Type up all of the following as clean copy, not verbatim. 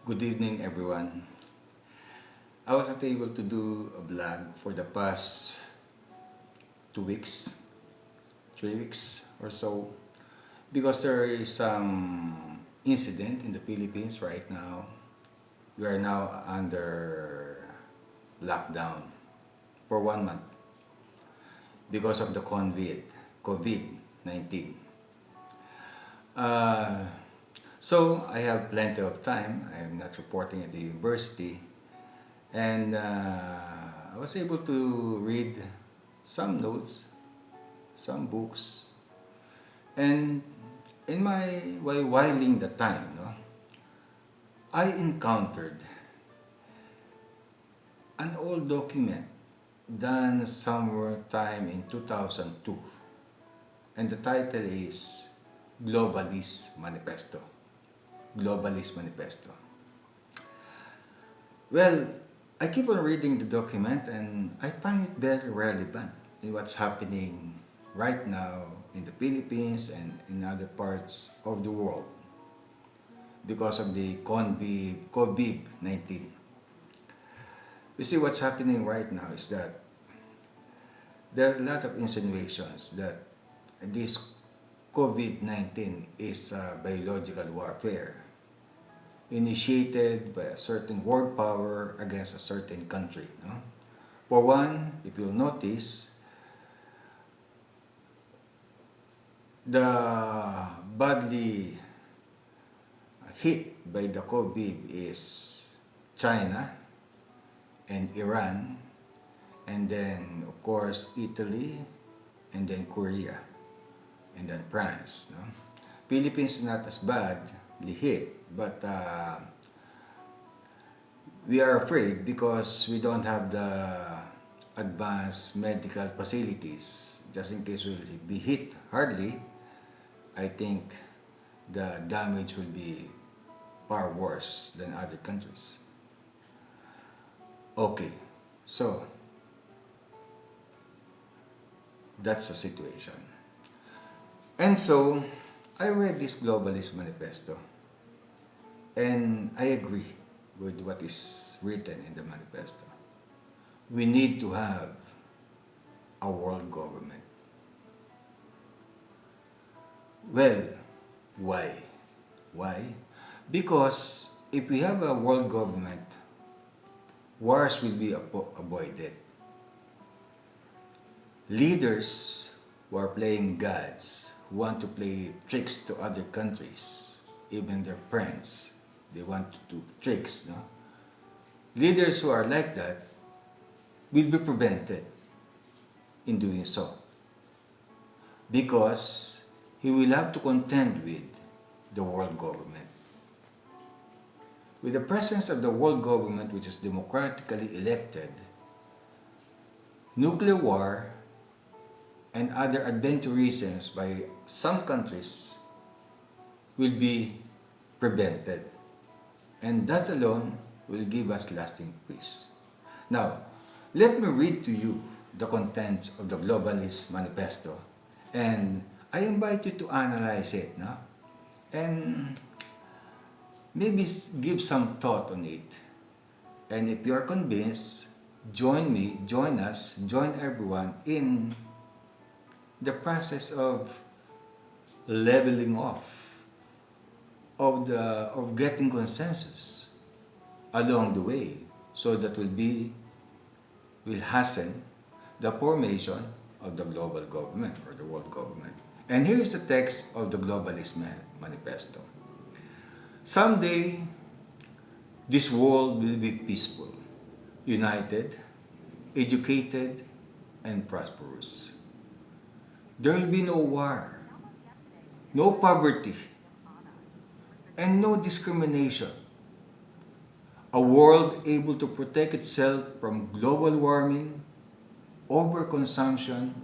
Good evening, everyone. I was not able to do a vlog for the past 2 weeks, 3 weeks or so because there is some incident in the Philippines right now. We are now under lockdown for 1 month because of the COVID-19. So I have plenty of time. I am not reporting at the university, and I was able to read some notes, some books, and in my whiling the time, I encountered an old document done somewhere time in 2002, and the title is Globalist Manifesto. Globalist Manifesto. Well, I keep on reading the document and I find it very relevant in what's happening right now in the Philippines and in other parts of the world because of the COVID-19. You see, what's happening right now is that there are a lot of insinuations that this COVID-19 is biological warfare initiated by a certain world power against a certain country. For one, if you'll notice, the badly hit by the COVID is China and Iran, and then of course Italy, and then Korea, and then France. Philippines is not as badly hit, but we are afraid because we don't have the advanced medical facilities. Just in case we'll be hit hardly, I think the damage will be far worse than other countries. Okay, so that's the situation. And so I read this Globalist Manifesto and I agree with what is written in the manifesto. We need to have a world government. Well, why? Why? Because if we have a world government, wars will be avoided. Leaders who are playing gods, who want to play tricks to other countries, even their friends, they want to do tricks. Leaders who are like that will be prevented in doing so because he will have to contend with the world government. With the presence of the world government, which is democratically elected, nuclear war and other adventurisms by some countries will be prevented, and that alone will give us lasting peace. Now, let me read to you the contents of the Globalist Manifesto, and I invite you to analyze it, and maybe give some thought on it. And if you are convinced, join me, join us, join everyone in the process of leveling off, of getting consensus along the way, so that will hasten the formation of the global government or the world government. And here is the text of the Globalist Manifesto. Someday, this world will be peaceful, united, educated, and prosperous. There will be no war, no poverty, and no discrimination. A world able to protect itself from global warming, overconsumption,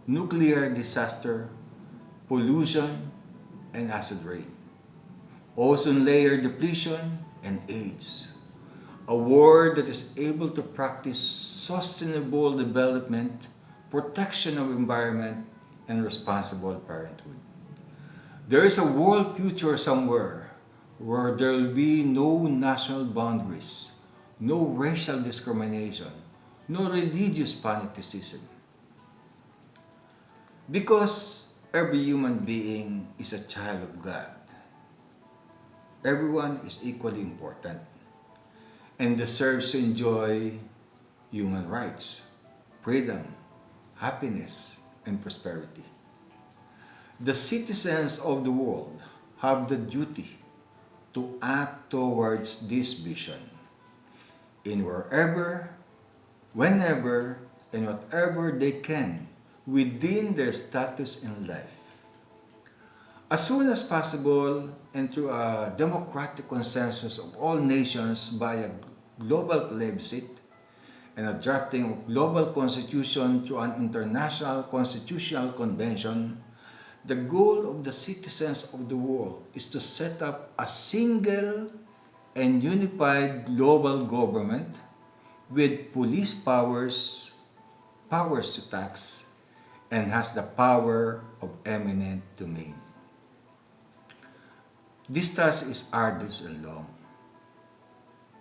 nuclear disaster, pollution, and acid rain, ozone layer depletion, and AIDS. A world that is able to practice sustainable development, protection of environment, and responsible parenthood. There is a world future somewhere where there will be no national boundaries, no racial discrimination, no religious fanaticism. Because every human being is a child of God, everyone is equally important and deserves to enjoy human rights, freedom, happiness, and prosperity. The citizens of the world have the duty to act towards this vision in wherever, whenever, and whatever they can within their status in life. As soon as possible and through a democratic consensus of all nations by a global plebiscite and a drafting of global constitution through an international constitutional convention, the goal of the citizens of the world is to set up a single and unified global government with police powers, powers to tax, and has the power of eminent domain. This task is arduous and long,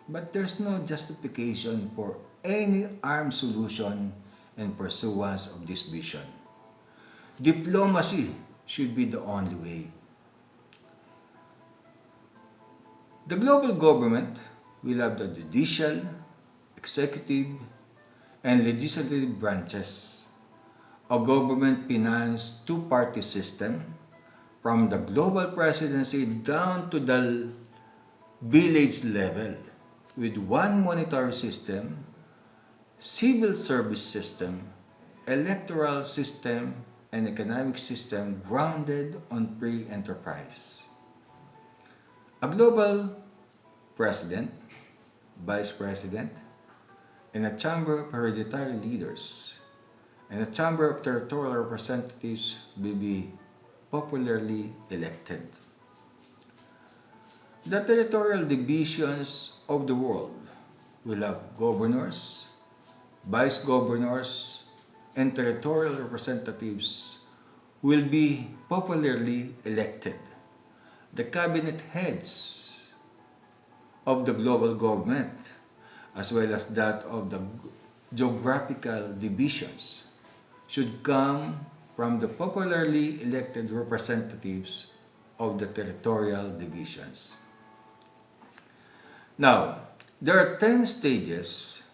but there's no justification for any armed solution in pursuance of this vision. Diplomacy should be the only way. The global government will have the judicial, executive, and legislative branches, a government-financed two-party system from the global presidency down to the village level with one monetary system, civil service system, electoral system, and economic system grounded on free enterprise. A global president, vice president, and a chamber of hereditary leaders, and a chamber of territorial representatives will be popularly elected. The territorial divisions of the world will have governors, vice governors, and territorial representatives will be popularly elected. The cabinet heads of the global government, as well as that of the geographical divisions, should come from the popularly elected representatives of the territorial divisions. Now, there are 10 stages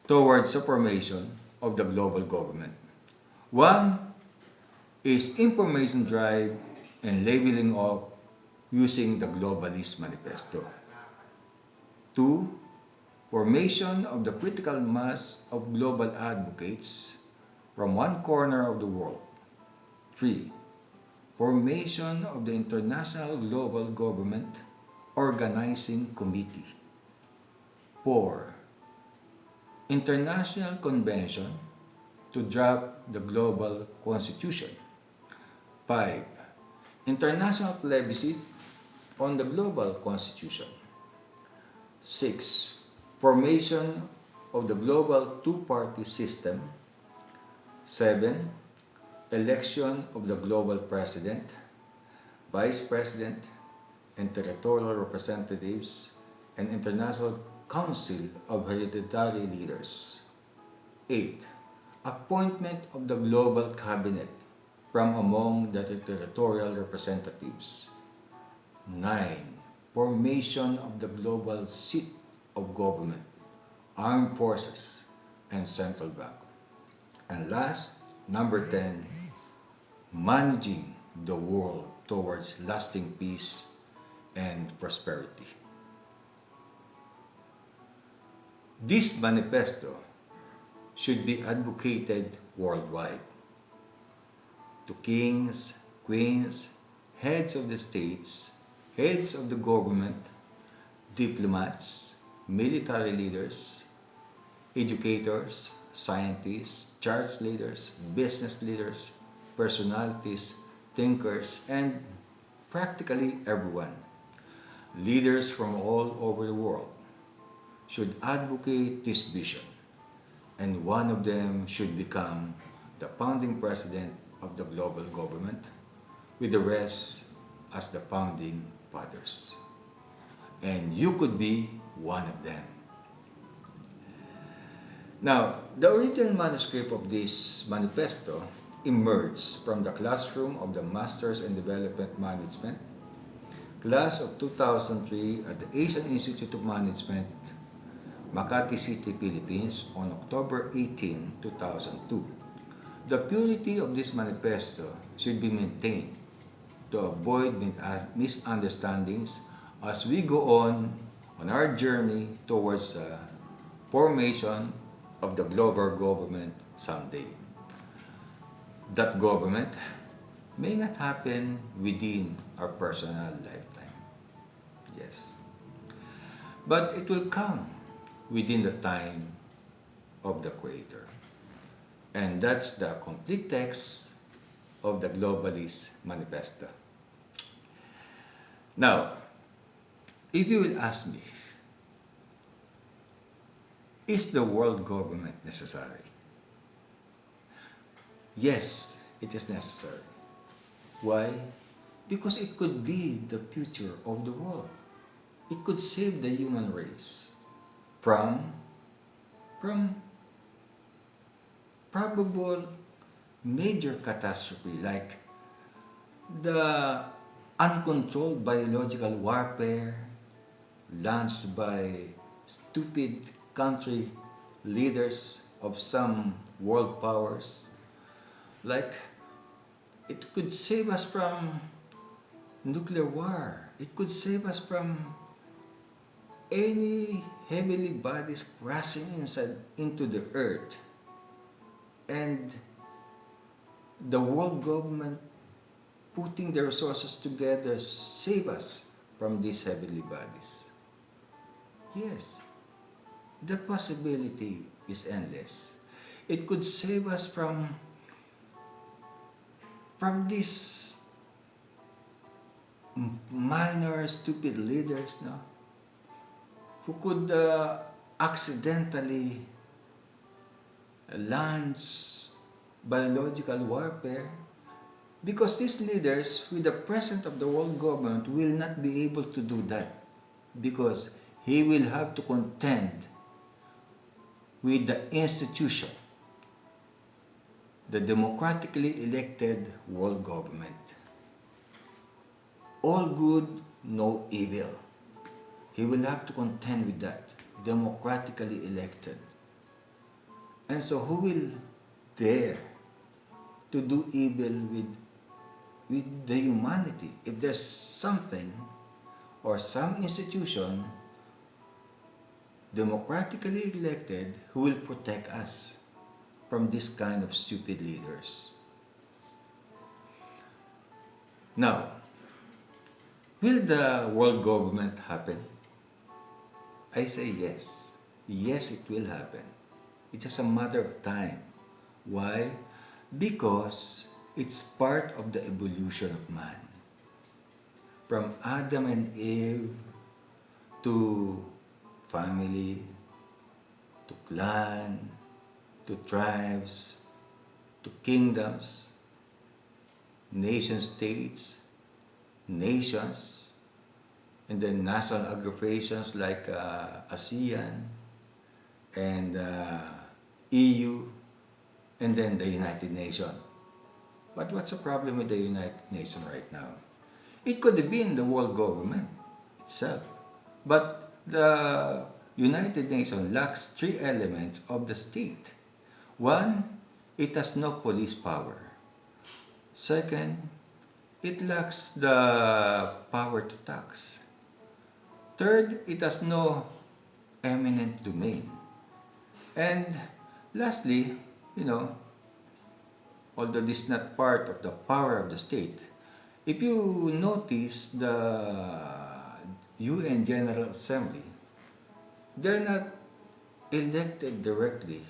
towards the formation of the global government. One is information drive and labeling of using the Globalist Manifesto. 2. Formation of the critical mass of global advocates from one corner of the world. 3. Formation of the International Global Government Organizing Committee. 4. International Convention to draft the global constitution. 5. International plebiscite on the global constitution. 6. Formation of the global two-party system. 7. Election of the global president, vice president, and territorial representatives, and international council of hereditary leaders. 8. Appointment of the global cabinet from among the territorial representatives. 9. Formation of the global seat of government, armed forces, and central bank. And last, number 10, managing the world towards lasting peace and prosperity. This manifesto should be advocated worldwide to kings, queens, heads of the states, heads of the government, diplomats, military leaders, educators, scientists, church leaders, business leaders, personalities, thinkers, and practically everyone. Leaders from all over the world should advocate this vision, and one of them should become the founding president of the global government, with the rest as the founding fathers. and you could be one of them. Now, the original manuscript of this manifesto emerged from the classroom of the Masters in Development Management class of 2003 at the Asian Institute of Management, Makati City, Philippines on October 18, 2002. The purity of this manifesto should be maintained to avoid misunderstandings as we go on our journey towards the formation of the global government someday. That government may not happen within our personal lifetime. Yes. But it will come within the time of the Creator. And that's the complete text of the Globalist Manifesto. Now, if you will ask me, is the world government necessary? Yes, it is necessary. Why? Because it could be the future of the world. It could save the human race from probable major catastrophe like the uncontrolled biological warfare launched by stupid country leaders of some world powers. Like, it could save us from nuclear war. It could save us from any heavenly bodies crashing into the earth. And the world government putting their resources together save us from these heavenly bodies. Yes, the possibility is endless. It could save us from these minor stupid leaders, no, who could accidentally launch biological warfare, because these leaders with the presence of the world government will not be able to do that, because he will have to contend with the institution, the democratically elected world government. All good, no evil. He will have to contend with that, democratically elected. And so who will dare to do evil with the humanity if there's something or some institution democratically elected who will protect us from this kind of stupid leaders? Now, will the world government happen? I say yes. Yes, it will happen. It's just a matter of time. Why? Because it's part of the evolution of man. From Adam and Eve to family, to clan, to tribes, to kingdoms, nation states, nations, and then national aggregations like ASEAN and EU, and then the United Nations. But what's the problem with the United Nations right now? It could have been the world government itself, but the United Nations lacks three elements of the state. One, it has no police power. Second, it lacks the power to tax. Third, it has no eminent domain. And lastly, although this is not part of the power of the state, if you notice the UN General Assembly, they're not elected directly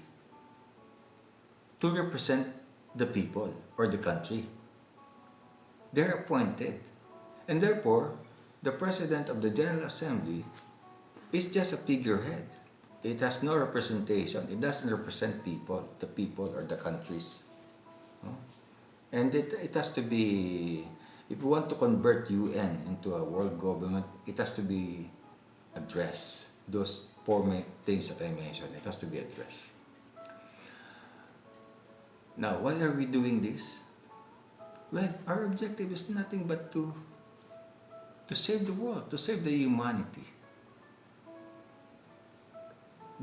to represent the people or the country. They're appointed. And therefore, the President of the General Assembly is just a figurehead. It has no representation. It doesn't represent people, the people or the countries. No? And it has to be, if you want to convert UN into a world government, it has to be address those four main things that I mentioned. It has to be addressed. Now, why are we doing this? Well, our objective is nothing but to save the world, to save the humanity.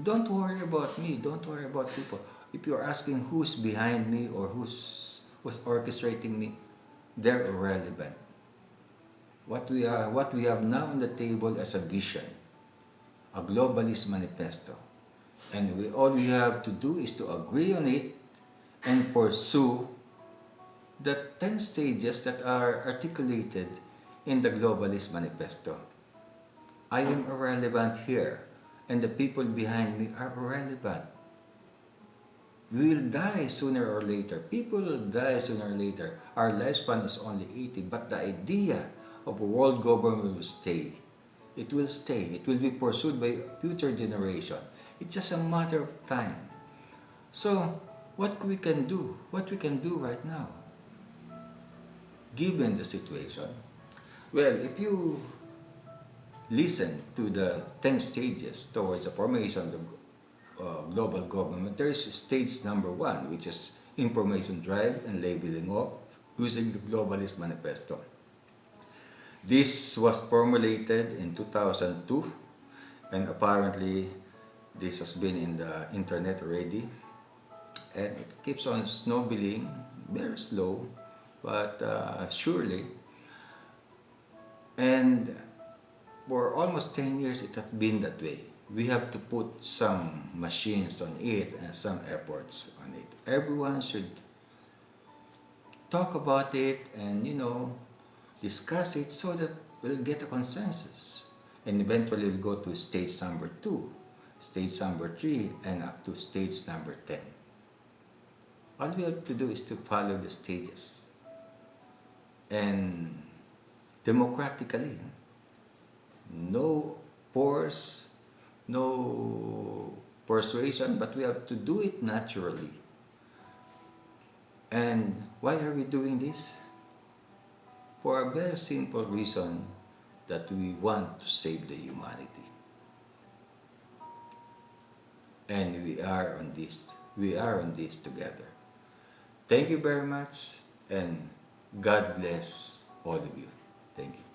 Don't worry about me, don't worry about people. If you're asking who's behind me or who's orchestrating me, they're irrelevant. What we have now on the table as a vision, a globalist manifesto. And all we have to do is to agree on it and pursue the 10 stages that are articulated in the globalist manifesto. I am irrelevant here, and the people behind me are irrelevant. We will die sooner or later. People will die sooner or later. Our lifespan is only 80, but the idea of a world government will stay. It will stay. It will be pursued by future generation. It's just a matter of time. So, what we can do? What we can do right now, given the situation? Well, if you listen to the 10 stages towards the formation of the global government, there is stage number 1, which is information drive and labeling of using the Globalist Manifesto. This was formulated in 2002, and apparently this has been in the internet already, and it keeps on snowballing, very slow, but surely. And for almost 10 years it has been that way. We have to put some machines on it and some efforts on it. Everyone should talk about it and, discuss it so that we'll get a consensus. And eventually we'll go to stage number 2, stage number 3, and up to stage number 10. All we have to do is to follow the stages. And democratically, no force, no persuasion, but we have to do it naturally. And why are we doing this? For a very simple reason, that we want to save the humanity. And we are on this together. Thank you very much, and God bless all of you. Thank you.